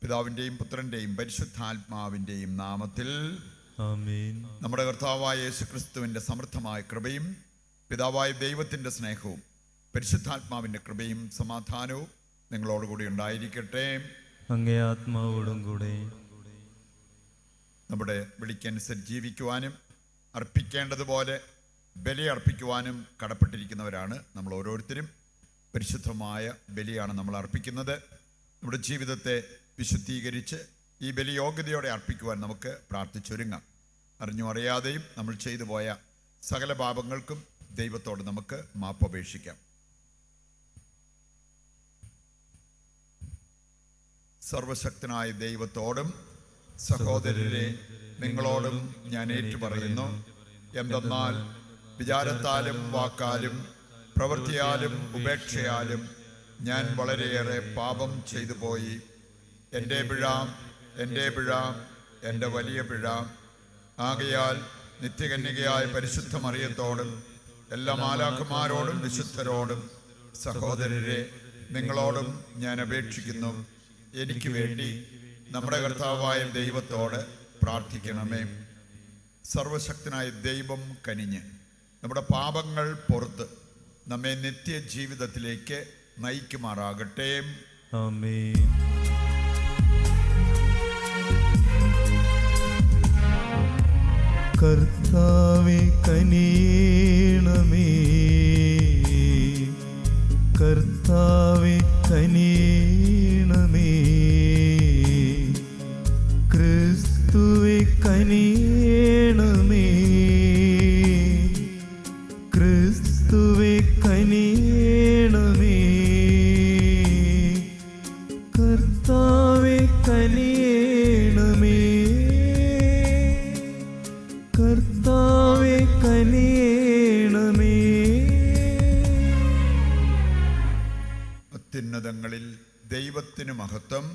പിതാവിൻ്റെയും പുത്രൻ്റെയും പരിശുദ്ധാത്മാവിൻ്റെയും നാമത്തിൽ ആമേൻ. നമ്മുടെ കർത്താവായ യേശുക്രിസ്തുവിൻ്റെ സമൃദ്ധമായ കൃപയും പിതാവായ ദൈവത്തിൻ്റെ സ്നേഹവും പരിശുദ്ധാത്മാവിൻ്റെ കൃപയും സമാധാനവും നിങ്ങളോടുകൂടി ഉണ്ടായിരിക്കട്ടെ. അങ്ങേ ആത്മാവോടും കൂടെ. നമ്മുടെ വിളിക്കനുസരിച്ച് ജീവിക്കുവാനും അർപ്പിക്കേണ്ടതുപോലെ ബലി അർപ്പിക്കുവാനും കടപ്പെട്ടിരിക്കുന്നവരാണ് നമ്മൾ ഓരോരുത്തരും. പരിശുദ്ധമായ ബലിയാണ് നമ്മൾ അർപ്പിക്കുന്നത്. നമ്മുടെ ജീവിതത്തെ വിശുദ്ധീകരിച്ച് ഈ ബലി യോഗ്യതയോടെ അർപ്പിക്കുവാൻ നമുക്ക് പ്രാർത്ഥിച്ചൊരുങ്ങാം. അറിഞ്ഞോ അറിയാതെയും നമ്മൾ ചെയ്തു പോയ സകല പാപങ്ങൾക്കും ദൈവത്തോട് നമുക്ക് മാപ്പപേക്ഷിക്കാം. സർവശക്തനായ ദൈവത്തോടും സഹോദരരെ നിങ്ങളോടും ഞാൻ ഏറ്റുപറയുന്നു. എന്തെന്നാൽ വിചാരത്താലും വാക്കാലും പ്രവൃത്തിയാലും ഉപേക്ഷയാലും ഞാൻ വളരെയേറെ പാപം ചെയ്തു പോയി. എൻ്റെ പിഴ, എൻ്റെ വലിയ പിഴ. ആകയാൽ നിത്യകന്യകയായ പരിശുദ്ധ മറിയത്തോടും എല്ലാ മാലാഖമാരോടും വിശുദ്ധരോടും സഹോദരരെ നിങ്ങളോടും ഞാൻ അപേക്ഷിക്കുന്നു, എനിക്ക് വേണ്ടി നമ്മുടെ കർത്താവായ ദൈവത്തോട് പ്രാർത്ഥിക്കണമേ. സർവശക്തനായ ദൈവം കനിഞ്ഞ് നമ്മുടെ പാപങ്ങൾ പുറത്ത് നമ്മെ നിത്യജീവിതത്തിലേക്ക് നയിക്കുമാറാകട്ടെ. ആമേൻ. കർത്താവേ കനിയണമേ, കർത്താവേ കനിയണമേ, ക്രിസ്തുവേ കനിയണമേ, ക്രിസ്തുവേ കനിയണമേ, കർത്താവേ കനിയണമേ, കർത്താവേ കനിയണമേ. അത്യുന്നതങ്ങളിൽ ദൈവത്തിന് മഹത്വം,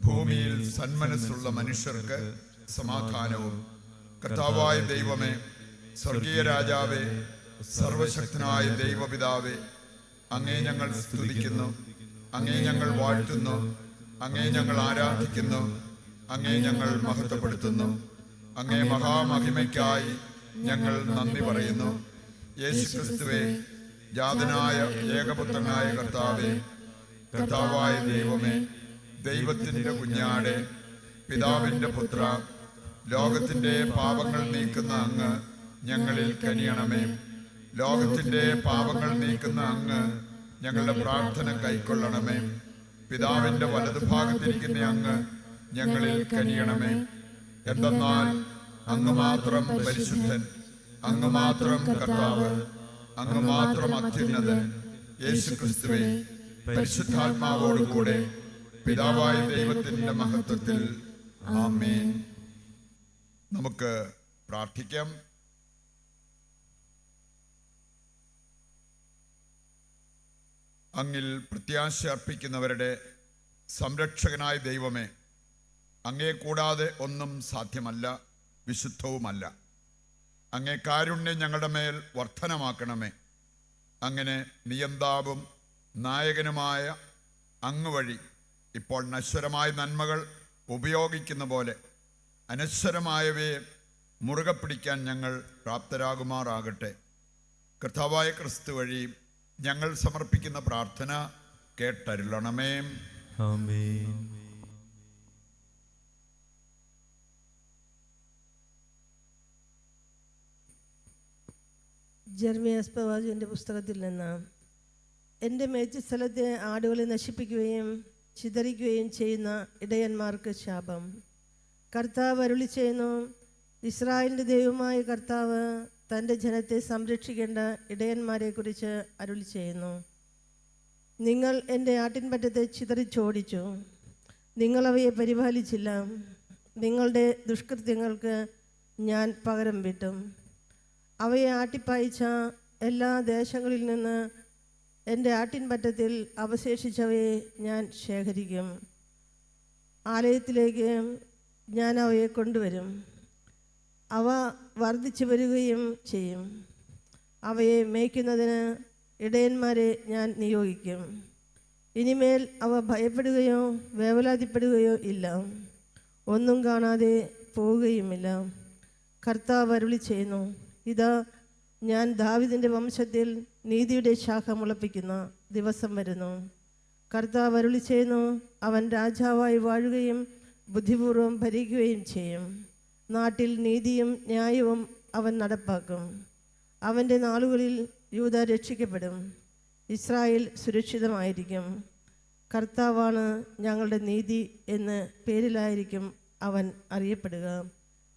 ഭൂമിയിൽ സന്മനസ്സുള്ള മനുഷ്യർക്ക് സമാധാനവും. കർത്താവായ ദൈവമേ, സ്വർഗീയ രാജാവേ, സർവശക്തനായ ദൈവപിതാവേ, അങ്ങേ ഞങ്ങൾ സ്തുതിക്കുന്നു, അങ്ങേ ഞങ്ങൾ വാഴ്ത്തുന്നു, അങ്ങേ ഞങ്ങൾ ആരാധിക്കുന്നു, അങ്ങേ ഞങ്ങൾ മഹത്വപ്പെടുത്തുന്നു. അങ്ങേ മഹാമഹിമയ്ക്കായി ഞങ്ങൾ നന്ദി പറയുന്നു. യേശുക്രിസ്തുവേ, ജാതനായ ഏകപുത്രനായ കർത്താവേ, കർത്താവായ ദൈവമേ, ദൈവത്തിൻ്റെ കുഞ്ഞാടെ, പിതാവിൻ്റെ പുത്ര, ലോകത്തിൻ്റെ പാപങ്ങൾ നീക്കുന്ന അങ്ങ് ഞങ്ങളിൽ കനിയണമേ. ലോകത്തിൻ്റെ പാപങ്ങൾ നീക്കുന്ന അങ്ങ് ഞങ്ങളുടെ പ്രാർത്ഥന കൈക്കൊള്ളണമേ. പിതാവിൻ്റെ വലതുഭാഗത്തിരിക്കുന്ന അങ്ങ് ഞങ്ങളിൽ കനിയണമേ. എന്തെന്നാൽ അങ്ങ് മാത്രം പരിശുദ്ധൻ, അങ്ങ് മാത്രം കർത്താവ്, അങ്ങ് മാത്രം അത്യുന്നതൻ. യേശുക്രിസ്തുവേ, പരിശുദ്ധാത്മാവോടുകൂടെ പിതാവായ ദൈവത്തിൻ്റെ മഹത്വത്തിൽ ആമേൻ. നമുക്ക് പ്രാർത്ഥിക്കാം. അങ്ങിൽ പ്രത്യാശ അർപ്പിക്കുന്നവരുടെ സംരക്ഷകനായ ദൈവമേ, അങ്ങേ കൂടാതെ ഒന്നും സാധ്യമല്ല, വിശുദ്ധവുമല്ല. അങ്ങേ കാരുണ്യം ഞങ്ങളുടെ മേൽ വർധനമാക്കണമേ. അങ്ങനെ നിയന്താവും നായകനുമായ അങ്ങ് വഴി ഇപ്പോൾ നശ്വരമായ നന്മകൾ ഉപയോഗിക്കുന്ന പോലെ അനശ്വരമായവയെ മുറുകെ പിടിക്കാൻ ഞങ്ങൾ പ്രാപ്തരാകുമാറാകട്ടെ. കർത്താവായ ക്രിസ്തു വഴി ഞങ്ങൾ സമർപ്പിക്കുന്ന പ്രാർത്ഥന കേട്ടരുളണമേ. ആമേൻ. ജെർമിയാസ് പ്രവാചകന്റെ പുസ്തകത്തിൽ നിന്ന്, എൻ്റെ മേച്ചിസ്ഥലത്തെ ആടുകളെ നശിപ്പിക്കുകയും ചിതറിക്കുകയും ചെയ്യുന്ന ഇടയന്മാർക്ക് ശാപം. കർത്താവ് അരുളി ചെയ്യുന്നു, ഇസ്രായേലിൻ്റെ ദൈവമായ കർത്താവ് തൻ്റെ ജനത്തെ സംരക്ഷിക്കേണ്ട ഇടയന്മാരെക്കുറിച്ച് അരുളി ചെയ്യുന്നു. നിങ്ങൾ എൻ്റെ ആട്ടിൻപറ്റത്തെ ചിതറിച്ചോടിച്ചു, നിങ്ങളവയെ പരിപാലിച്ചില്ല. നിങ്ങളുടെ ദുഷ്കൃത്യങ്ങൾക്ക് ഞാൻ പകരം വിട്ടും. അവയെ ആട്ടിപ്പായിച്ച എല്ലാ ദേശങ്ങളിൽ നിന്ന് എൻ്റെ ആട്ടിൻപറ്റത്തിൽ അവശേഷിച്ചവയെ ഞാൻ ശേഖരിക്കും. ആലയത്തിലേക്ക് ഞാൻ അവയെ കൊണ്ടുവരും. അവ വർദ്ധിച്ചു വരികയും ചെയ്യും. അവയെ മേയ്ക്കുന്നതിന് ഇടയന്മാരെ ഞാൻ നിയോഗിക്കും. ഇനിമേൽ അവ ഭയപ്പെടുകയോ വേവലാതിപ്പെടുകയോ ഇല്ല, ഒന്നും കാണാതെ പോവുകയുമില്ല. കർത്താവ് അരുളി ചെയ്യുന്നു, ഇതാ ഞാൻ ദാവീദിൻ്റെ വംശത്തിൽ നീതിയുടെ ശാഖ മുളപ്പിക്കുന്ന ദിവസം വരുന്നു. കർത്താവ് അരുളി ചെയ്യുന്നു, അവൻ രാജാവായി വാഴുകയും ബുദ്ധിപൂർവം ഭരിക്കുകയും ചെയ്യും. നാട്ടിൽ നീതിയും ന്യായവും അവൻ നടപ്പാക്കും. അവൻ്റെ നാളുകളിൽ യൂദ രക്ഷിക്കപ്പെടും, ഇസ്രായേൽ സുരക്ഷിതമായിരിക്കും. കർത്താവാണ് ഞങ്ങളുടെ നീതി എന്ന് പേരിലായിരിക്കും അവൻ അറിയപ്പെടുക.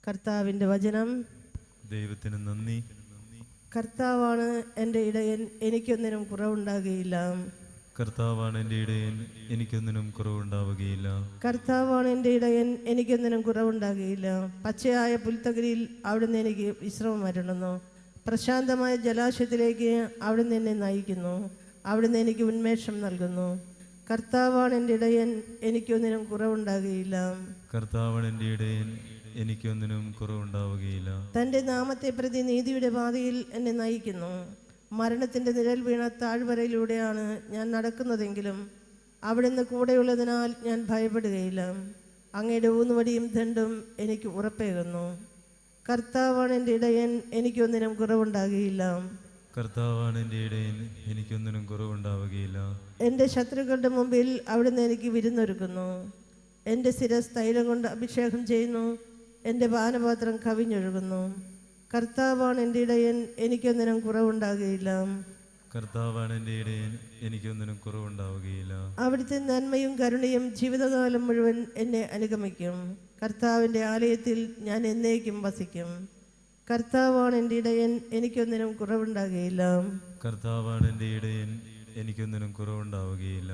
കർത്താവിൻ്റെ വചനം. ദൈവത്തിന് നന്ദി. കർത്താവാണ് എൻ്റെ ഇടയൻ, എനിക്കൊന്നിനും കുറവുണ്ടാകുകയില്ല. കർത്താവാണ് എൻ്റെ ഇടയൻ, എനിക്കൊന്നിനും കുറവുണ്ടാവുകയില്ല. കർത്താവാണ് എൻ്റെ ഇടയൻ, എനിക്കൊന്നിനും കുറവുണ്ടാകുകയില്ല. പച്ചയായ പുൽത്തകരിയിൽ അവിടുന്ന് എനിക്ക് വിശ്രമം അരുളുന്നു. പ്രശാന്തമായ ജലാശയത്തിലേക്ക് അവിടുന്ന് എന്നെ നയിക്കുന്നു. അവിടുന്ന് എനിക്ക് ഉന്മേഷം നൽകുന്നു. കർത്താവാണ് എൻ്റെ ഇടയൻ, എനിക്കൊന്നിനും കുറവുണ്ടാകുകയില്ല. കർത്താവാണ് എൻ്റെ ഇടയൻ, എനിക്കൊന്നിനും കുറവുണ്ടാവുകയില്ല. തൻ്റെ നാമത്തെ പ്രതി നീതിയുടെ പാതയിൽ എന്നെ നയിക്കുന്നു. മരണത്തിൻ്റെ നിഴൽ വീണ താഴ്വരയിലൂടെയാണ് ഞാൻ നടക്കുന്നതെങ്കിലും അവിടുന്ന് കൂടെയുള്ളതിനാൽ ഞാൻ ഭയപ്പെടുകയില്ല. അങ്ങയുടെ ഊന്നുവടിയും ദണ്ഡും എനിക്ക് ഉറപ്പേകുന്നു. കർത്താവാണ് എൻ്റെ ഇടയൻ, എനിക്കൊന്നിനും കുറവുണ്ടാകുകയില്ല. കർത്താവാണ് എൻ്റെ ഇടയൻ, എനിക്കൊന്നിനും കുറവുണ്ടാവുകയില്ല. എൻ്റെ ശത്രുക്കളുടെ മുമ്പിൽ അവിടുന്ന് എനിക്ക് വിരുന്നൊരുക്കുന്നു. എൻ്റെ ശിരസ് തൈലം കൊണ്ട് അഭിഷേകം ചെയ്യുന്നു. എൻ്റെ പാനപാത്രം കവിഞ്ഞൊഴുകുന്നു. കർത്താവാണ് എൻ്റെ ഇടയൻ, എനിക്കൊന്നിനും കുറവുണ്ടാകുകയില്ല. കർത്താവാണ് എൻ്റെ ഇടയൻ, എനിക്കൊന്നിനും കുറവുണ്ടാവുകയില്ല. അവിടുത്തെ നന്മയും കരുണയും ജീവിതകാലം മുഴുവൻ എന്നെ അനുഗമിക്കും. കർത്താവിൻ്റെ ആലയത്തിൽ ഞാൻ എന്നേക്കും വസിക്കും. കർത്താവാണ് എൻ്റെ ഇടയൻ, എനിക്കൊന്നിനും കുറവുണ്ടാകുകയില്ല. കർത്താവാണ് എൻ്റെ ഇടയൻ, എനിക്കൊന്നിനും കുറവുണ്ടാവുകയില്ല.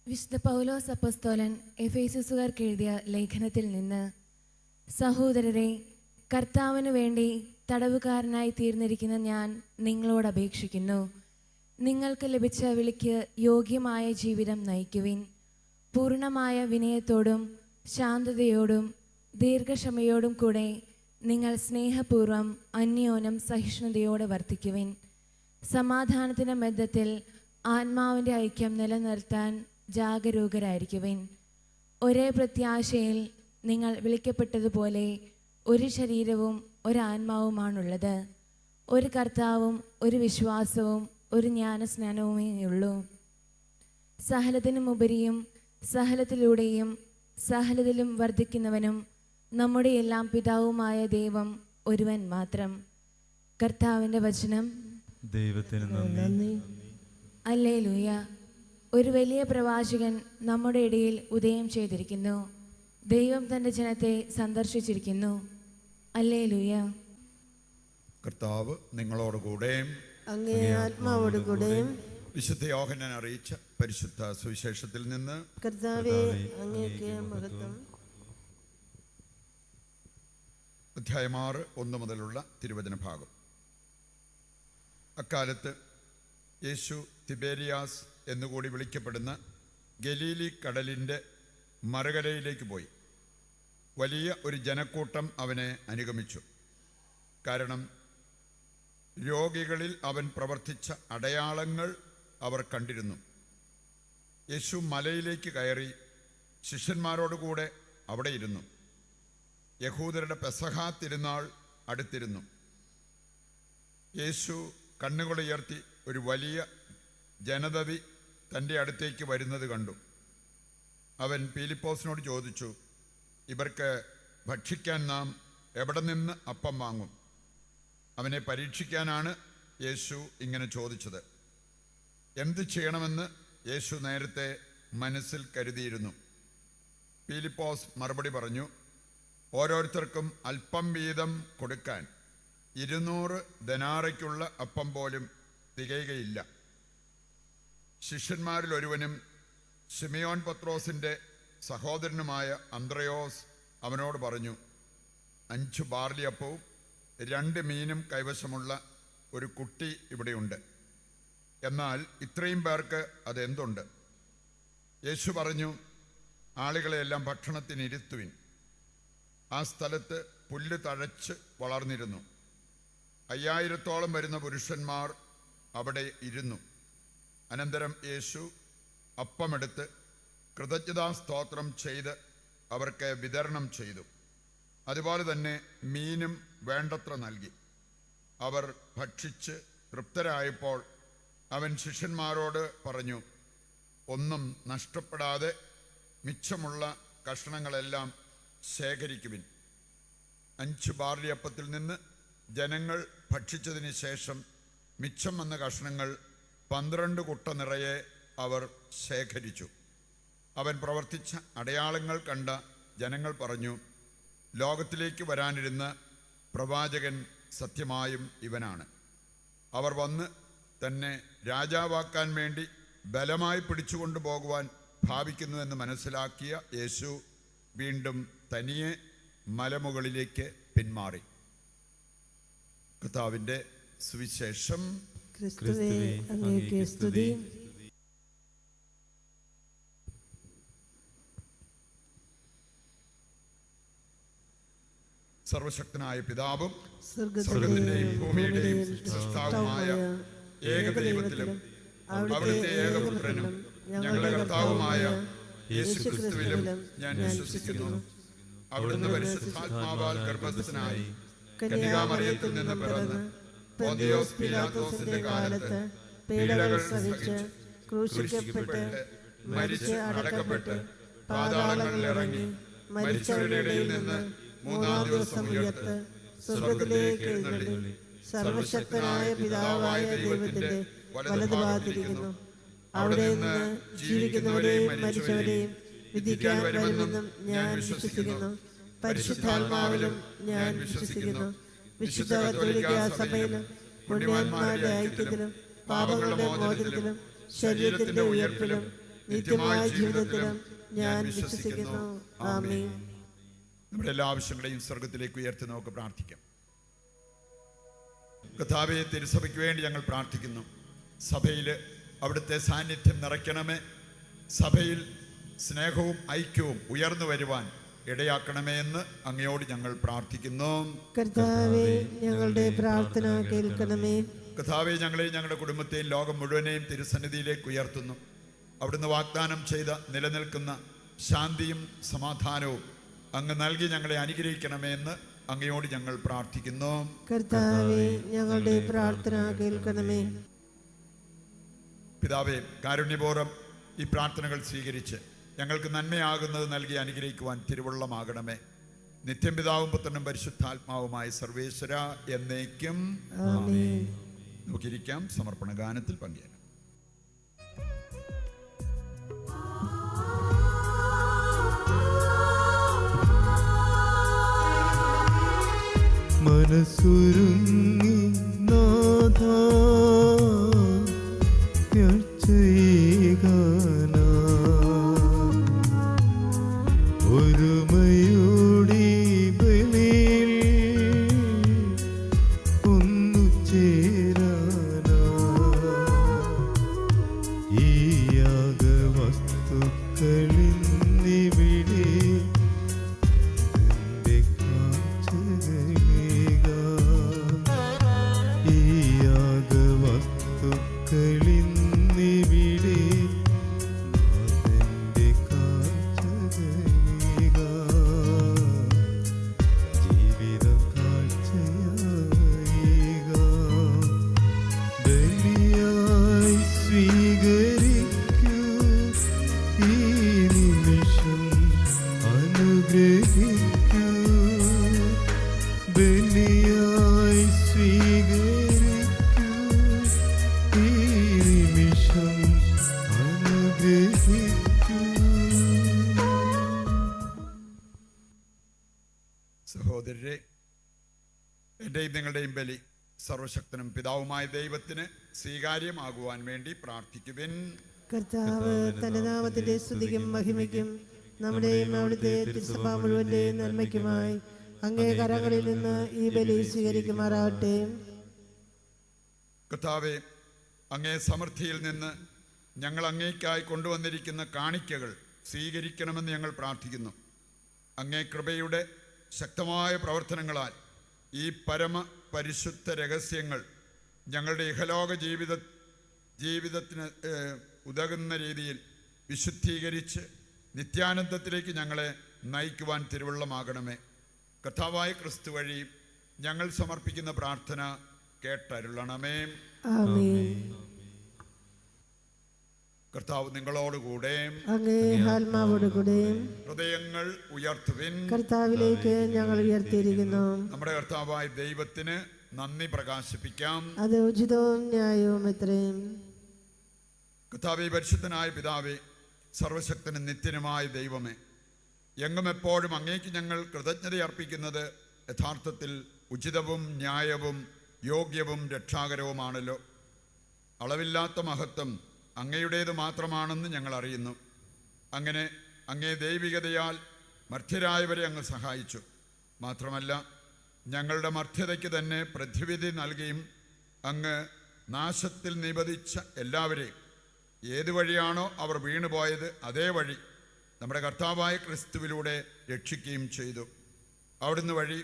വിശുദ്ധ പൗലോസ് അപ്പോസ്തലൻ എഫേസ്യസുകാർക്ക് എഴുതിയ ലേഖനത്തിൽ നിന്ന്, സഹോദരരെ, കർത്താവിന് വേണ്ടി തടവുകാരനായി തീർന്നിരിക്കുന്ന ഞാൻ നിങ്ങളോട് അപേക്ഷിക്കുന്നു. നിങ്ങൾക്ക് ലഭിച്ച വിളിക്ക് യോഗ്യമായ ജീവിതം നയിക്കുവിൻ. പൂർണ്ണമായ വിനയത്തോടും ശാന്തതയോടും ദീർഘക്ഷമയോടും കൂടെ നിങ്ങൾ സ്നേഹപൂർവ്വം അന്യോന്യം സഹിഷ്ണുതയോടെ വർത്തിക്കുവിൻ. സമാധാനത്തിൻ്റെ ബന്ധത്തിൽ ആത്മാവിൻ്റെ ഐക്യം നിലനിർത്താൻ ജാഗരൂകരായിരിക്കുവിൻ. ഒരേ പ്രത്യാശയിൽ നിങ്ങൾ വിളിക്കപ്പെട്ടതുപോലെ ഒരു ശരീരവും ഒരാത്മാവുമാണുള്ളത്. ഒരു കർത്താവും ഒരു വിശ്വാസവും ഒരു ജ്ഞാനസ്നാനവുമേ ഉള്ളൂ. സഹലത്തിനുമുപരിയും സഹലത്തിലൂടെയും സഹലത്തിലും വർദ്ധിക്കുന്നവനും നമ്മുടെ എല്ലാം പിതാവുമായ ദൈവം ഒരുവൻ മാത്രം. കർത്താവിൻ്റെ വചനം. ദൈവത്തിന് നന്ദി. ഹല്ലേലൂയ. ഒരു വലിയ പ്രവാചകൻ നമ്മുടെ ഇടയിൽ ഉദയം ചെയ്തിരിക്കുന്നു. ദൈവം തൻ്റെ ജനത്തെ സന്ദർശിച്ചിരിക്കുന്നു. ഹല്ലേലൂയ. കർത്താവ് നിങ്ങളോടുകൂടെ അങ്ങേ ആത്മാവോടുകൂടെയും. വിശുദ്ധ യോഹന്നാൻ അറിയിച്ച പരിശുദ്ധ സുവിശേഷത്തിൽ നിന്ന്. കർത്താവേ, അങ്ങേക്ക് മഹത്വം. അധ്യായം 6 1 മുതലുള്ള തിരുവചന ഭാഗം. അക്കാലത്ത് യേശു തിബേരിയാസ് എന്നുകൂടി വിളിക്കപ്പെടുന്ന ഗലീലി കടലിൻ്റെ മറുകരയിലേക്ക് പോയി. വലിയ ഒരു ജനക്കൂട്ടം അവനെ അനുഗമിച്ചു. കാരണം രോഗികളിൽ അവൻ പ്രവർത്തിച്ച അടയാളങ്ങൾ അവർ കണ്ടിരുന്നു. യേശു മലയിലേക്ക് കയറി ശിഷ്യന്മാരോടുകൂടെ അവിടെ ഇരുന്നു. യഹൂദരുടെ പെസഹാ തിരുനാൾ അടുത്തിരുന്നു. യേശു കണ്ണുകളുയർത്തി ഒരു വലിയ ജനതതി തൻ്റെ അടുത്തേക്ക് വരുന്നത് കണ്ടു. അവൻ പീലിപ്പോസിനോട് ചോദിച്ചു, ഇവർക്ക് ഭക്ഷിക്കാൻ നാം എവിടെ നിന്ന് അപ്പം വാങ്ങും? അവനെ പരീക്ഷിക്കാനാണ് യേശു ഇങ്ങനെ ചോദിച്ചത്. എന്ത് ചെയ്യണമെന്ന് യേശു നേരത്തെ മനസ്സിൽ കരുതിയിരുന്നു. പീലിപ്പോസ് മറുപടി പറഞ്ഞു, ഓരോരുത്തർക്കും അല്പം വീതം കൊടുക്കാൻ 200 ദനാറയ്ക്കുള്ള അപ്പം പോലും തികയുകയില്ല. ശിഷ്യന്മാരിൽ ഒരുവനും ശിമയോൻ പത്രോസിൻ്റെ സഹോദരനുമായ അന്ത്രയോസ് അവനോട് പറഞ്ഞു, 5 ബാർലിയപ്പവും 2 മീനും കൈവശമുള്ള ഒരു കുട്ടി ഇവിടെയുണ്ട്. എന്നാൽ ഇത്രയും പേർക്ക് അതെന്തുണ്ട്? യേശു പറഞ്ഞു, ആളുകളെയെല്ലാം ഭക്ഷണത്തിനിരുത്തുവിൻ. ആ സ്ഥലത്ത് പുല്ല് തഴച്ച് വളർന്നിരുന്നു. 5000-ഓളം വരുന്ന പുരുഷന്മാർ അവിടെ ഇരുന്നു. അനന്തരം യേശു അപ്പമെടുത്ത് കൃതജ്ഞതാ സ്തോത്രം ചെയ്ത് അവർക്ക് വിതരണം ചെയ്തു. അതുപോലെ തന്നെ മീനും വേണ്ടത്ര നൽകി. അവർ ഭക്ഷിച്ച് തൃപ്തരായപ്പോൾ അവൻ ശിഷ്യന്മാരോട് പറഞ്ഞു, ഒന്നും നഷ്ടപ്പെടാതെ മിച്ചമുള്ള കഷണങ്ങളെല്ലാം ശേഖരിക്കുവിൻ. 5 ബാർലിയപ്പത്തിൽ നിന്ന് ജനങ്ങൾ ഭക്ഷിച്ചതിന് ശേഷം മിച്ചം വന്ന കഷണങ്ങൾ 12 കുട്ട നിറയെ അവർ ശേഖരിച്ചു. അവൻ പ്രവർത്തിച്ച അടയാളങ്ങൾ കണ്ട ജനങ്ങൾ പറഞ്ഞു, ലോകത്തിലേക്ക് വരാനിരുന്ന പ്രവാചകൻ സത്യമായും ഇവനാണ്. അവർ വന്ന് തന്നെ രാജാവാക്കാൻ വേണ്ടി ബലമായി പിടിച്ചുകൊണ്ടു പോകുവാൻ ഭാവിക്കുന്നുവെന്ന് മനസ്സിലാക്കിയ യേശു വീണ്ടും തനിയെ മലമുകളിലേക്ക് പിന്മാറി. കർത്താവിൻ്റെ സുവിശേഷം. ക്രിസ്തുവേ, അങ്ങേക്ക് സ്തുതി. സർവശക്തനായ പിതാവും സ്വർഗ്ഗത്തിന്റെയും സ്വർഗത്തിന്റെയും ഭൂമിയുടെയും ഭൂമിയുടെയും സൃഷ്ടാവുമായ ഏകദൈവത്തിലും അവിടുത്തെ ഏകപുത്രനും ഞങ്ങളുടെ കർത്താവുമായ യേശു ക്രിസ്തുവിലും ഞാൻ വിശ്വസിക്കുന്നു. അവിടുന്ന് പരിശുദ്ധാത്മാവാൽ ഗർഭസ്ഥനായി കന്യകാമറിയത്തിൽ നിന്ന് പിറന്ന് പോന്തിയോസ് പീലാത്തോസിന്റെ കാലത്ത് പീഡകൾ സഹിച്ച് ക്രൂശിക്കപ്പെട്ട് മരിച്ച് അടക്കപ്പെട്ട് പാതാളങ്ങളിൽ ഇറങ്ങി മരിച്ചവരുടെ ഇടയിൽ നിന്ന് 3-ാം ദിവസം ഉയർത്ത് സ്വർഗ്ഗത്തിലേക്ക് എഴുന്നള്ളി സർവശക്തനായ പിതാവായ ദൈവത്തിന്റെ വലതുഭാഗത്തിരിക്കുന്നു. അവിടെ നിന്ന് ജീവിക്കുന്നവരെയും മരിച്ചവരെയും വിധിക്കാൻ വരുമെന്നും ഞാൻ വിശ്വസിക്കുന്നു. പരിശുദ്ധാത്മാവിലും ഞാൻ വിശ്വസിക്കുന്നു. വിശുദ്ധ കത്തോലിക്കാ സഭയിലും പുണ്യവാന്മാരുടെ ഐക്യത്തിലും പാപങ്ങളുടെ മോചനത്തിലും ശരീരത്തിന്റെ ഉയർപ്പിലും നിത്യമായ ജീവിതത്തിലും ഞാൻ വിശ്വസിക്കുന്നു. ആമേൻ. നമ്മുടെ എല്ലാ ആവശ്യങ്ങളെയും സ്വർഗത്തിലേക്ക് ഉയർത്തി നമുക്ക് പ്രാർത്ഥിക്കാം. കർത്താവേ, തിരുസഭയ്ക്ക് വേണ്ടി ഞങ്ങൾ പ്രാർത്ഥിക്കുന്നു. സഭയിൽ അവിടുത്തെ സാന്നിധ്യം നിറയ്ക്കണമേ. സഭയിൽ സ്നേഹവും ഐക്യവും ഉയർന്നു വരുവാൻ ഇടയാക്കണമേ എന്ന് അങ്ങയോട് ഞങ്ങൾ പ്രാർത്ഥിക്കുന്നു. കർത്താവേ, ഞങ്ങളുടെ പ്രാർത്ഥന കേൾക്കണമേ. കർത്താവേ, ഞങ്ങളെയും ഞങ്ങളുടെ കുടുംബത്തെയും ലോകം മുഴുവനെയും തിരുസന്നിധിയിലേക്ക് ഉയർത്തുന്നു. അവിടുന്ന് വാഗ്ദാനം ചെയ്ത നിലനിൽക്കുന്ന ശാന്തിയും സമാധാനവും അങ്ങ് നൽകി ഞങ്ങളെ അനുഗ്രഹിക്കണമേ എന്ന് അങ്ങയോട് ഞങ്ങൾ പ്രാർത്ഥിക്കുന്നു. കർത്താവേ, ഞങ്ങളുടെ പ്രാർത്ഥന കേൾക്കണമേ. പിതാവേ, കാരുണ്യപൂർവ്വം ഈ പ്രാർത്ഥനകൾ സ്വീകരിച്ച് ഞങ്ങൾക്ക് നന്മയാകുന്നത് നൽകി അനുഗ്രഹിക്കുവാൻ തിരുവുള്ളമാകണമേ. നിത്യം പിതാവും പുത്രനും പരിശുദ്ധാത്മാവുമായ സർവേശ്വര എന്നേക്കും ആമേൻ. നമുക്കിരിക്കാം. സമർപ്പണ ഗാനത്തിൽ പങ്കെടുക്കാം. മനസ്സുരുങ്ങി നാഥാ യാചിക്കാനാ ഒരുമയോടെ ബലിയിൽ ഒന്നു ചേരാനാ ഈ യാഗവസ്തുക്കളിന്നിവിടെ നിന്റെ കാഴ്ചകളേക ഈ യാഗവസ്തുക്കളിന്നിവിടെ നാഥന്റെ കാഴ്ചകളേക ജീവിതം കാഴ്ചയായിക ബലിയായി സ്വീകരിക്കൂ ഈ നിമിഷം അനുഗ്രഹിക്കൂ ബലിയായി സ്വീകരിക്കൂ ഈ നിമിഷം അനുഗ്രഹിക്കൂ. സഹോദരരെ, എൻ്റെയും നിങ്ങളുടെയും ബലി സർവശക്തനും പിതാവുമായ ദൈവത്തിന് സ്വീകാര്യമാകുവാൻ വേണ്ടി പ്രാർത്ഥിക്കുവിൻ. കർത്താവ് തന്റെ നാമത്തിന്റെ സ്തുതിക്കും മഹിമയ്ക്കും നമ്മുടെയും അവിടുത്തെ തിരുസഭ മുഴുവന്റെയും നന്മയ്ക്കുമായി അങ്ങേ കരങ്ങളിൽ നിന്ന് ഈ ബലി സ്വീകരിക്കുമാറാകട്ടെ. കർത്താവേ, അങ്ങേ സമൃദ്ധിയിൽ നിന്ന് ഞങ്ങൾ അങ്ങേയ്ക്കായി കൊണ്ടുവന്നിരിക്കുന്ന കാണിക്കകൾ സ്വീകരിക്കണമെന്ന് ഞങ്ങൾ പ്രാർത്ഥിക്കുന്നു. അങ്ങേ കൃപയുടെ ശക്തമായ പ്രവർത്തനങ്ങളാൽ ഈ പരമ പരിശുദ്ധ രഹസ്യങ്ങൾ ഞങ്ങളുടെ ഇഹലോക ജീവിതത്തിന് ഉതകുന്ന രീതിയിൽ വിശുദ്ധീകരിച്ച് നിത്യാനന്ദത്തിലേക്ക് ഞങ്ങളെ നയിക്കുവാൻ തിരുവുള്ളമാകണമേ. കർത്താവായ ക്രിസ്തു വഴി ഞങ്ങൾ സമർപ്പിക്കുന്ന പ്രാർത്ഥന കേട്ടരുളണമേ. ആമേൻ. കർത്താവ് നിങ്ങളോടുകൂടെ, അങ്ങേ ആത്മാവോടുകൂടെ. ഹൃദയങ്ങൾ ഉയർത്തുവിൻ. കർത്താവിലേക്ക് ഞങ്ങൾ ഉയർത്തിയിരിക്കുന്നു. നമ്മുടെ കർത്താവായ ദൈവത്തിന് നന്ദി പ്രകാശിപ്പിക്കാം. അത് ഉചിതവും ന്യായവും എത്രയും. കർത്താവേ, പരിശുദ്ധനായ പിതാവേ, സർവശക്തനും നിത്യനുമായ ദൈവമേ, എങ്ങും എപ്പോഴും അങ്ങേക്ക് ഞങ്ങൾ കൃതജ്ഞത അർപ്പിക്കുന്നത് യഥാർത്ഥത്തിൽ ഉചിതവും ന്യായവും യോഗ്യവും രക്ഷാകരവുമാണല്ലോ. അളവില്ലാത്ത മഹത്വം അങ്ങയുടേത് മാത്രമാണെന്ന് ഞങ്ങൾ അറിയുന്നു. അങ്ങനെ അങ്ങേ ദൈവികതയാൽ മർത്യരായവരെ അങ്ങ് സഹായിച്ചു. മാത്രമല്ല, ഞങ്ങളുടെ മർത്യതയ്ക്ക് തന്നെ പ്രതിവിധി നൽകിയും അങ്ങ് നാശത്തിൽ നിബന്ധിച്ച എല്ലാവരെയും ഏതു വഴിയാണോ അവർ വീണുപോയത് അതേ വഴി നമ്മുടെ കർത്താവായ ക്രിസ്തുവിലൂടെ രക്ഷിക്കുകയും ചെയ്തു. അവിടുന്ന് വഴി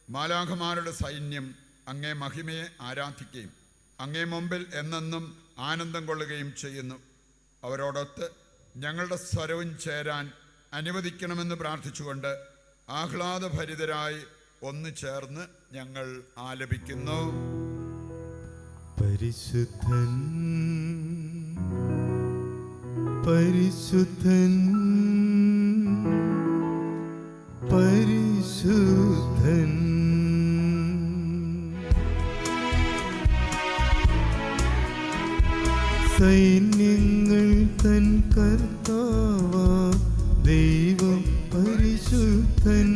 മാലാഖമാരുടെ സൈന്യം അങ്ങേ മഹിമയെ ആരാധിക്കുകയും അങ്ങേ മുമ്പിൽ എന്നെന്നും ആനന്ദം കൊള്ളുകയും ചെയ്യുന്നു. അവരോടൊത്ത് ഞങ്ങളുടെ സ്വരവും ചേരാൻ അനുവദിക്കണമെന്ന് പ്രാർത്ഥിച്ചുകൊണ്ട് ആഹ്ലാദഭരിതരായി ഒന്നു ചേർന്ന് ഞങ്ങൾ ആലപിക്കുന്നു. പരിശുദ്ധൻ പരിശുദ്ധൻ പരിശുദ്ധൻ, സൈന്യങ്ങൾ തൻ കർത്താവാ ദൈവം പരിശുദ്ധൻ,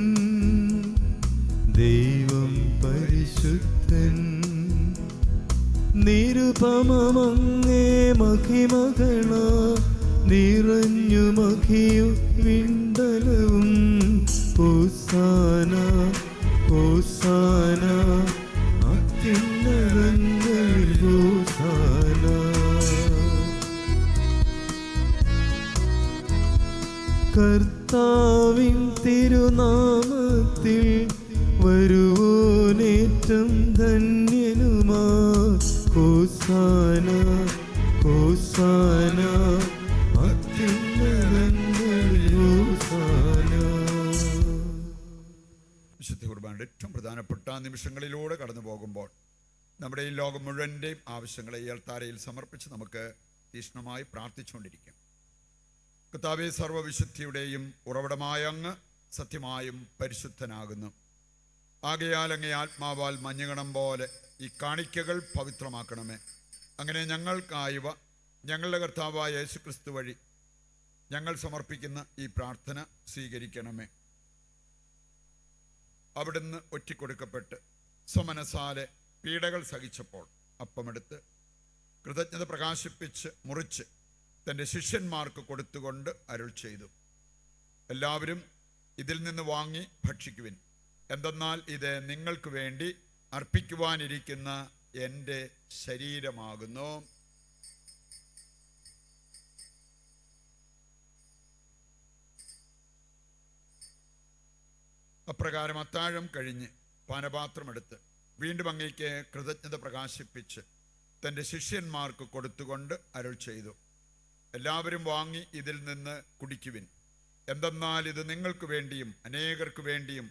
ദൈവം പരിശുദ്ധൻ. നിരുപമമങ്ങേ മഹിമകളാ നിറഞ്ഞു മഹിയു വിണ്ടലവും. ഹോസാന ഹോസാന അത്യുന്നതങ്ങളിൽ ഹോസാന. കർത്താവിൻ തിരുനാമത്തിൽ വരുവോനേറ്റം ധന്യനുമാ. ഹോസാന ഹോസാന അത്യുന്നതങ്ങളിൽ ഹോസാന. വിശുദ്ധ കുർബാനയുടെ ഏറ്റവും പ്രധാനപ്പെട്ട നിമിഷങ്ങളിലൂടെ കടന്നു പോകുമ്പോൾ നമ്മുടെ ഈ ലോകം മുഴുവൻ്റെയും ആവശ്യങ്ങളെ ഈ അൾത്താരയിൽ സമർപ്പിച്ച് നമുക്ക് തീക്ഷ്ണമായി പ്രാർത്ഥിച്ചുകൊണ്ടിരിക്കും. കർത്താവേ, സർവ്വവിശുദ്ധിയുടെയും ഉറവിടമായ അങ്ങ് സത്യമായും പരിശുദ്ധനാകുന്നു. ആകയാൽ അങ്ങേ ആത്മാവാൽ മഞ്ഞുകണം പോലെ ഈ കാണിക്കകൾ പവിത്രമാക്കണമേ. അങ്ങനെ ഞങ്ങൾക്കായവ ഞങ്ങളുടെ കർത്താവായ യേശുക്രിസ്തു വഴി ഞങ്ങൾ സമർപ്പിക്കുന്ന ഈ പ്രാർത്ഥന സ്വീകരിക്കണമേ. അവിടുന്ന് ഒറ്റിക്കൊടുക്കപ്പെട്ട് സ്വമനസാലെ പീഡകൾ സഹിച്ചപ്പോൾ അപ്പമെടുത്ത് കൃതജ്ഞത പ്രകാശിപ്പിച്ച് മുറിച്ച് തൻ്റെ ശിഷ്യന്മാർക്ക് കൊടുത്തുകൊണ്ട് അരുൾ ചെയ്തു, എല്ലാവരും ഇതിൽ നിന്ന് വാങ്ങി ഭക്ഷിക്കുവിൻ. എന്തെന്നാൽ ഇത് നിങ്ങൾക്ക് വേണ്ടി അർപ്പിക്കുവാനിരിക്കുന്ന എൻ്റെ ശരീരമാകുന്നു. അപ്രകാരം അത്താഴം കഴിഞ്ഞ് പാനപാത്രമെടുത്ത് വീണ്ടും അങ്ങേക്ക് കൃതജ്ഞത പ്രകാശിപ്പിച്ച് തൻ്റെ ശിഷ്യന്മാർക്ക് കൊടുത്തുകൊണ്ട് അരുൾ ചെയ്തു, എല്ലാവരും വാങ്ങി ഇതിൽ നിന്ന് കുടിക്കുവിൻ. എന്തെന്നാൽ ഇത് നിങ്ങൾക്ക് വേണ്ടിയും അനേകർക്ക് വേണ്ടിയും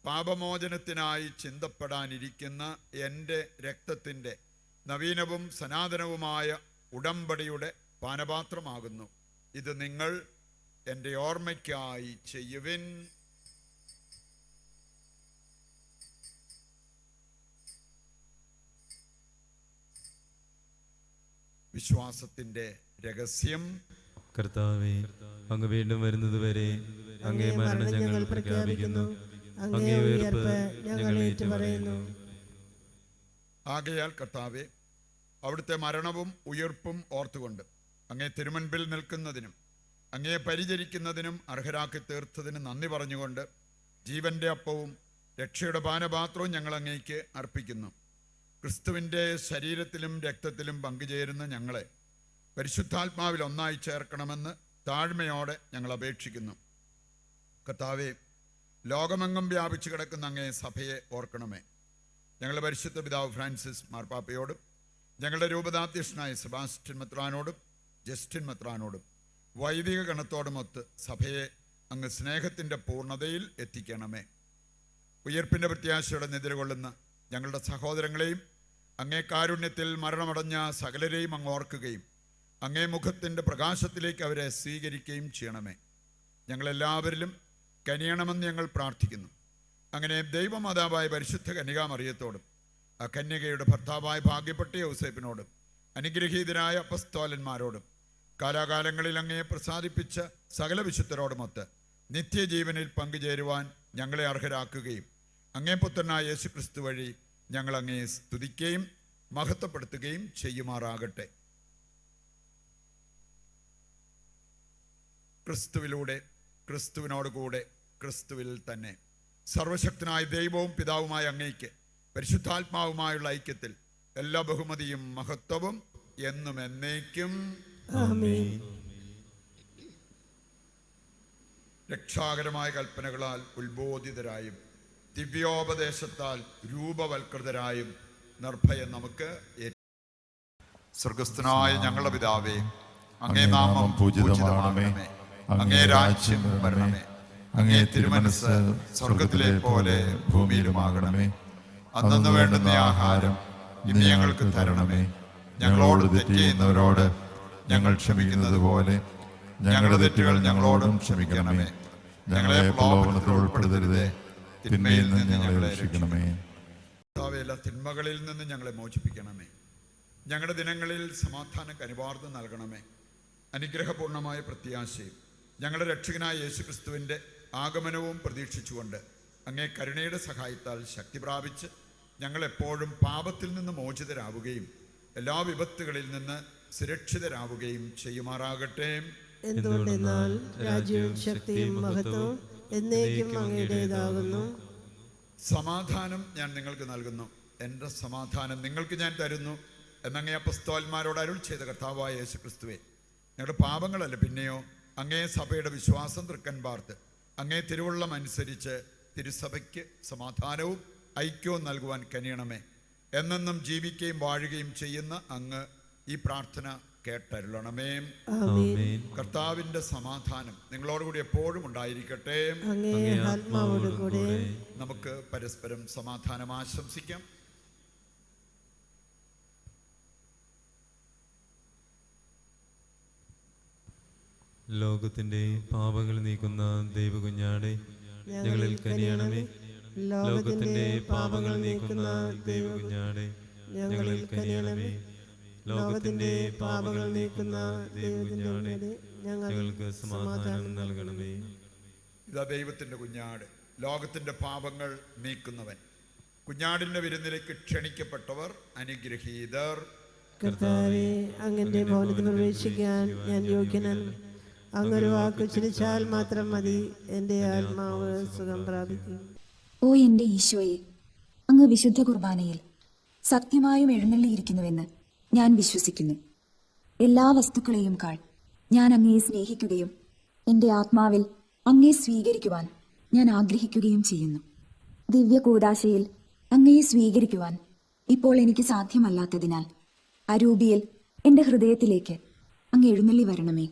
പാപമോചനത്തിനായി ചിന്തപ്പെടാനിരിക്കുന്ന എൻ്റെ രക്തത്തിൻ്റെ നവീനവും സനാതനവുമായ ഉടമ്പടിയുടെ പാനപാത്രമാകുന്നു. ഇത് നിങ്ങൾ എൻ്റെ ഓർമ്മയ്ക്കായി ചെയ്യുവിൻ. വിശ്വാസത്തിൻ്റെ രഹസ്യം. കർത്താവേ, അങ്ങ് വീണ്ടും വരുന്നതുവരെ അങ്ങേ മരണം ഞങ്ങൾ പ്രഖ്യാപിക്കുന്നു, അങ്ങേ ഉയർപ്പ് ഞങ്ങൾ ഏറ്റുപറയുന്നു. ആകയാൽ കർത്താവേ, അവിടുത്തെ മരണവും ഉയർപ്പും ഓർത്തുകൊണ്ട് അങ്ങേ തിരുമുൻപിൽ നിൽക്കുന്നതിനും അങ്ങേ പരിചരിക്കുന്നതിനും അർഹരാക്കി തീർത്തതിന് നന്ദി പറഞ്ഞുകൊണ്ട് ജീവന്റെ അപ്പവും രക്ഷയുടെ പാനപാത്രവും ഞങ്ങൾ അങ്ങേക്ക് അർപ്പിക്കുന്നു. ക്രിസ്തുവിൻ്റെ ശരീരത്തിലും രക്തത്തിലും പങ്കുചേരുന്ന ഞങ്ങളെ പരിശുദ്ധാത്മാവിൽ ഒന്നായി ചേർക്കണമെന്ന് താഴ്മയോടെ ഞങ്ങൾ അപേക്ഷിക്കുന്നു. കർത്താവേ, ലോകമെങ്ങും വ്യാപിച്ചു കിടക്കുന്ന അങ്ങേ സഭയെ ഓർക്കണമേ. ഞങ്ങളുടെ പരിശുദ്ധ പിതാവ് ഫ്രാൻസിസ് മാർപ്പാപ്പയോടും ഞങ്ങളുടെ രൂപതാധ്യക്ഷനായ സെബാസ്റ്റ്യൻ മെത്രാനോടും ജസ്റ്റിൻ മെത്രാനോടും വൈദിക ഗണത്തോടുമൊത്ത് സഭയെ അങ്ങ് സ്നേഹത്തിൻ്റെ പൂർണ്ണതയിൽ എത്തിക്കണമേ. ഉയർപ്പിൻ്റെ പ്രത്യാശയോടെ നിദ്രകൊള്ളുന്ന ഞങ്ങളുടെ സഹോദരങ്ങളെയും അങ്ങേ കാരുണ്യത്തിൽ മരണമടഞ്ഞ സകലരെയും അങ്ങ് ഓർക്കുകയും അങ്ങേ മുഖത്തിൻ്റെ പ്രകാശത്തിലേക്ക് അവരെ സ്വീകരിക്കുകയും ചെയ്യണമേ. ഞങ്ങളെല്ലാവരിലും കനിയണമെന്ന് ഞങ്ങൾ പ്രാർത്ഥിക്കുന്നു. അങ്ങനെ ദൈവമാതാവായ പരിശുദ്ധ കന്യകാമറിയത്തോടും ആ കന്യകയുടെ ഭർത്താവായ ഭാഗ്യപ്പെട്ട യൗസേപ്പിനോടും അനുഗ്രഹീതരായ അപ്പസ്തോലന്മാരോടും കാലാകാലങ്ങളിൽ അങ്ങയെ പ്രസാദിപ്പിച്ച സകല വിശുദ്ധരോടുമൊത്ത് നിത്യജീവനിൽ പങ്കുചേരുവാൻ ഞങ്ങളെ അർഹരാക്കുകയും അങ്ങേ പുത്രനായ യേശുക്രിസ്തു വഴി ഞങ്ങൾ അങ്ങയെ സ്തുതിക്കുകയും മഹത്വപ്പെടുത്തുകയും ചെയ്യുമാറാകട്ടെ. ക്രിസ്തുവിലൂടെ, ക്രിസ്തുവിനോടുകൂടെ, ക്രിസ്തുവിൽ തന്നെ സർവശക്തനായ ദൈവവും പിതാവുമായ അങ്ങയ്ക്ക് പരിശുദ്ധാത്മാവുമായുള്ള ഐക്യത്തിൽ എല്ലാ ബഹുമതിയും മഹത്വവും എന്നും എന്നേക്കും ആമേൻ. രക്ഷാകരമായ കൽപ്പനകളാൽ ഉത്ബോധിതരായും ദിവ്യോപദേശത്താൽ രൂപവൽകൃതരായും നിർഭയം നമുക്ക് സ്വർഗസ്ഥനായ ഞങ്ങളുടെ പിതാവേ, അങ്ങേ നാമം പൂജിതമാകണമേ. അങ്ങേ രാജ്യം വരണമേ. അങ്ങേ തിരുമനസ് സ്വർഗത്തിലെ പോലെ ഭൂമിയിലുമാകണമേ. അന്നു വേണ്ടുന്ന ആഹാരം ഇന്ന് ഞങ്ങൾക്ക് തരണമേ. ഞങ്ങളോട് തെറ്റ് ചെയ്യുന്നവരോട് ഞങ്ങൾ ക്ഷമിക്കുന്നത് പോലെ ഞങ്ങളുടെ തെറ്റുകൾ ഞങ്ങളോടും ക്ഷമിക്കണമേ. ഞങ്ങളെ പ്രലോഭനത്തിൽ ഉൾപ്പെടുത്തരുതേ, തിന്മയിൽ നിന്ന് ഞങ്ങളെ രക്ഷിക്കണമേ. എല്ലാ തിന്മകളിൽ നിന്ന് ഞങ്ങളെ മോചിപ്പിക്കണമേ. ഞങ്ങളുടെ ദിനങ്ങളിൽ സമാധാനം കനിവാർന്ന് നൽകണമേ. അനുഗ്രഹപൂർണമായ പ്രത്യാശയും ഞങ്ങളുടെ രക്ഷകനായ യേശുക്രിസ്തുവിൻ്റെ ആഗമനവും പ്രതീക്ഷിച്ചുകൊണ്ട് അങ്ങേ കരുണയുടെ സഹായത്താൽ ശക്തി പ്രാപിച്ച് ഞങ്ങളെപ്പോഴും പാപത്തിൽ നിന്ന് മോചിതരാവുകയും എല്ലാ വിപത്തുകളിൽ നിന്ന് സുരക്ഷിതരാവുകയും ചെയ്യുമാറാകട്ടെ. എന്തുകൊണ്ടെന്നാൽ രാജ്യവും ശക്തിയും മഹത്വവും എന്നേക്കും അങ്ങയുടേതാകുന്നു. സമാധാനം ഞാൻ നിങ്ങൾക്ക് നൽകുന്നു, എൻ്റെ സമാധാനം നിങ്ങൾക്ക് ഞാൻ തരുന്നു എന്നങ്ങേ അപ്പസ്തോലന്മാരോട് അരുൾ ചെയ്ത കർത്താവായ യേശുക്രിസ്തുവേ, ഞങ്ങളുടെ പാപങ്ങളല്ല പിന്നെയോ അങ്ങേ സഭയുടെ വിശ്വാസം തൃക്കൻ പാർത്ത് അങ്ങേ തിരുവുള്ളം അനുസരിച്ച് തിരുസഭയ്ക്ക് സമാധാനവും ഐക്യവും നൽകുവാൻ കനിയണമേ. എന്നെന്നും ജീവിക്കുകയും വാഴുകയും ചെയ്യുന്ന അങ്ങ് ഈ പ്രാർത്ഥന കേട്ടരുളണമേ. കർത്താവിൻ്റെ സമാധാനം നിങ്ങളോടുകൂടി എപ്പോഴും ഉണ്ടായിരിക്കട്ടെ. നമുക്ക് പരസ്പരം സമാധാനം ആശംസിക്കാം. ലോകത്തിന്റെ പാപങ്ങൾ നീക്കുന്ന ദൈവകുഞ്ഞാടെ ഞങ്ങളിൽ കനിയണമേ. ലോകത്തിന്റെ പാപങ്ങൾ നീക്കുന്ന ദൈവകുഞ്ഞാടെ ഞങ്ങളിൽ കനിയണമേ. ലോകത്തിന്റെ പാപങ്ങൾ നീക്കുന്ന ദൈവകുഞ്ഞാടെ ഞങ്ങൾക്ക് സമാധാനം നൽകണമേ. ഇതാ ദൈവത്തിന്റെ കുഞ്ഞാട്, ലോകത്തിന്റെ പാപങ്ങൾ നീക്കുന്നവൻ. കുഞ്ഞാടിന്റെ വിരുന്നിലേക്ക് ക്ഷണിക്കപ്പെട്ടവർ അനുഗ്രഹീതർ. കർത്താവേ, അങ്ങന്റെ ഭവനത്തിൽ പ്രവേശിക്കാൻ ഞാൻ യോഗ്യനല്ല. അങ്ങൊരു വാക്ക് ഉച്ചരിച്ചാൽ മാത്രം മതി, എൻ്റെ ആത്മാവ് സുഖം പ്രാപിക്കും. ഓ എൻ്റെ ഈശോയെ, അങ്ങ് വിശുദ്ധ കുർബാനയിൽ സത്യമായും എഴുന്നള്ളിയിരിക്കുന്നുവെന്ന് ഞാൻ വിശ്വസിക്കുന്നു. എല്ലാ വസ്തുക്കളെയും കാൾ ഞാൻ അങ്ങയെ സ്നേഹിക്കുകയും എൻ്റെ ആത്മാവിൽ അങ്ങയെ സ്വീകരിക്കുവാൻ ഞാൻ ആഗ്രഹിക്കുകയും ചെയ്യുന്നു. ദിവ്യ കൂദാശയിൽ അങ്ങയെ സ്വീകരിക്കുവാൻ ഇപ്പോൾ എനിക്ക് സാധ്യമല്ലാത്തതിനാൽ അരൂപിയിൽ എൻ്റെ ഹൃദയത്തിലേക്ക് അങ്ങ് എഴുന്നള്ളി വരണമേ.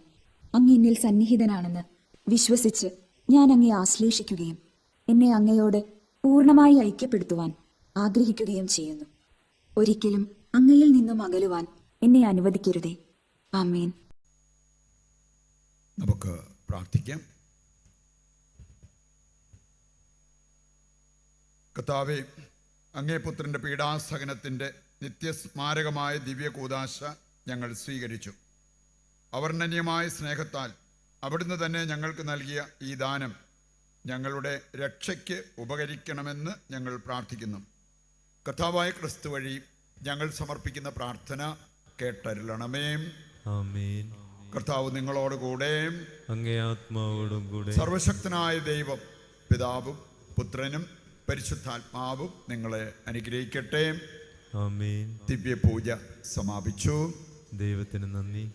അങ്ങ് എന്നിൽ സന്നിഹിതനാണെന്ന് വിശ്വസിച്ച് ഞാൻ അങ്ങയെ ആശ്ലേഷിക്കുകയും എന്നെ അങ്ങയോട് പൂർണ്ണമായി ഐക്യപ്പെടുത്തുവാൻ ആഗ്രഹിക്കുകയും ചെയ്യുന്നു. ഒരിക്കലും അങ്ങയിൽ നിന്നും അകലുവാൻ എന്നെ അനുവദിക്കരുതേ. ആമേൻ. നമുക്ക് പ്രാർത്ഥിക്കാം. കർത്താവേ, അങ്ങേ പുത്രൻ്റെ പീഡാസഹനത്തിൻ്റെ നിത്യസ്മാരകമായ ദിവ്യ കൂദാശ ഞങ്ങൾ സ്വീകരിച്ചു. അവർണ്ണനീയമായ സ്നേഹത്താൽ അവിടുന്ന് തന്നെ ഞങ്ങൾക്ക് നൽകിയ ഈ ദാനം ഞങ്ങളുടെ രക്ഷയ്ക്ക് ഉപകരിക്കണമെന്ന് ഞങ്ങൾ പ്രാർത്ഥിക്കുന്നു. കർത്താവായ ക്രിസ്തു വഴി ഞങ്ങൾ സമർപ്പിക്കുന്ന പ്രാർത്ഥന കേട്ടരുളണമേ. ആമേൻ. കർത്താവ് നിങ്ങളോടുകൂടെ, അങ്ങേ ആത്മാവോടും കൂടെ. സർവശക്തനായ ദൈവം പിതാവും പുത്രനും പരിശുദ്ധാത്മാവും നിങ്ങളെ അനുഗ്രഹിക്കട്ടെ. ആമേൻ. ദിവ്യപൂജ സമാപിച്ചു. ദൈവത്തിന് നന്ദി.